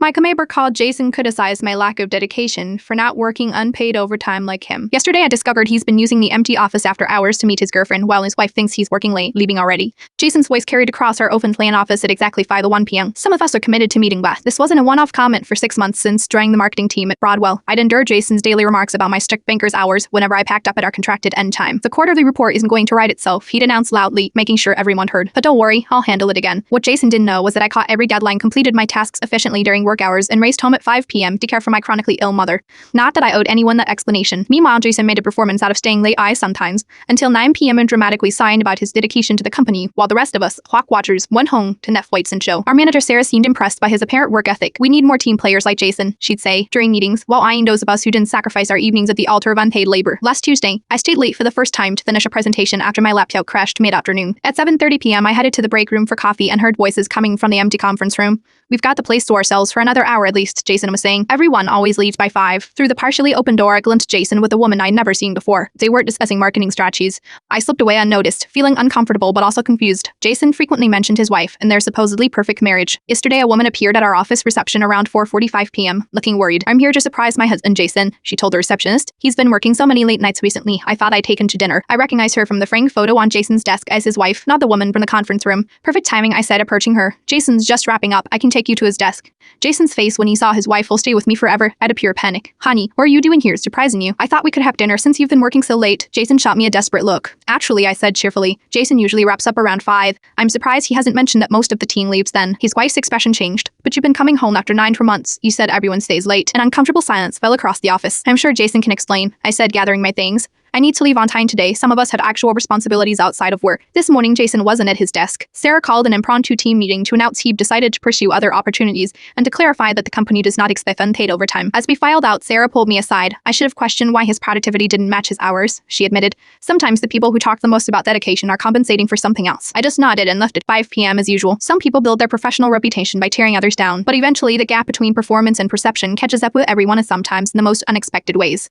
My coworker called Jason criticized my lack of dedication for not working unpaid overtime like him. Yesterday I discovered he's been using the empty office after hours to meet his girlfriend while his wife thinks he's working late, leaving already. Jason's voice carried across our open plan office at exactly 5:01 p.m. Some of us are committed to meeting Beth. This wasn't a one-off comment for 6 months since joining the marketing team at Broadwell. I'd endured Jason's daily remarks about my strict banker's hours whenever I packed up at our contracted end time. The quarterly report isn't going to write itself, he'd announced loudly, making sure everyone heard. But don't worry, I'll handle it again. What Jason didn't know was that I caught every deadline, completed my tasks efficiently during work hours, and raced home at 5 p.m. to care for my chronically ill mother. Not that I owed anyone that explanation. Meanwhile, Jason made a performance out of staying late sometimes, until 9 p.m. and dramatically signed about his dedication to the company, while the rest of us, clock watchers, went home to Netflix and show. Our manager Sarah seemed impressed by his apparent work ethic. "We need more team players like Jason," she'd say, during meetings, while eyeing those of us who didn't sacrifice our evenings at the altar of unpaid labor. Last Tuesday, I stayed late for the first time to finish a presentation after my laptop crashed mid-afternoon. At 7:30 p.m. I headed to the break room for coffee and heard voices coming from the empty conference room. "We've got the place to ourselves for another hour at least," Jason was saying. "Everyone always leaves by 5. Through the partially open door, I glimpsed Jason with a woman I'd never seen before. They weren't discussing marketing strategies. I slipped away unnoticed, feeling uncomfortable but also confused. Jason frequently mentioned his wife and their supposedly perfect marriage. Yesterday, a woman appeared at our office reception around 4:45 p.m., looking worried. "I'm here to surprise my husband, Jason," she told the receptionist. "He's been working so many late nights recently, I thought I'd take him to dinner." I recognized her from the framed photo on Jason's desk as his wife, not the woman from the conference room. "Perfect timing," I said, approaching her. "Jason's just wrapping up. I can take you to his desk." Jason's face when he saw his wife will stay with me forever had a pure panic. "Honey, what are you doing here? Surprising you. I thought we could have dinner since you've been working so late." Jason shot me a desperate look. "Actually," I said cheerfully, "Jason usually wraps up around 5. I'm surprised he hasn't mentioned that most of the team leaves then." His wife's expression changed. "But you've been coming home after 9 for months. You said everyone stays late." An uncomfortable silence fell across the office. "I'm sure Jason can explain," I said, gathering my things. "I need to leave on time today. Some of us have actual responsibilities outside of work." This morning, Jason wasn't at his desk. Sarah called an impromptu team meeting to announce he'd decided to pursue other opportunities and to clarify that the company does not expect unpaid overtime. As we filed out, Sarah pulled me aside. "I should have questioned why his productivity didn't match his hours," she admitted. "Sometimes the people who talk the most about dedication are compensating for something else." I just nodded and left at 5 p.m. as usual. Some people build their professional reputation by tearing others down, but eventually the gap between performance and perception catches up with everyone, and sometimes in the most unexpected ways.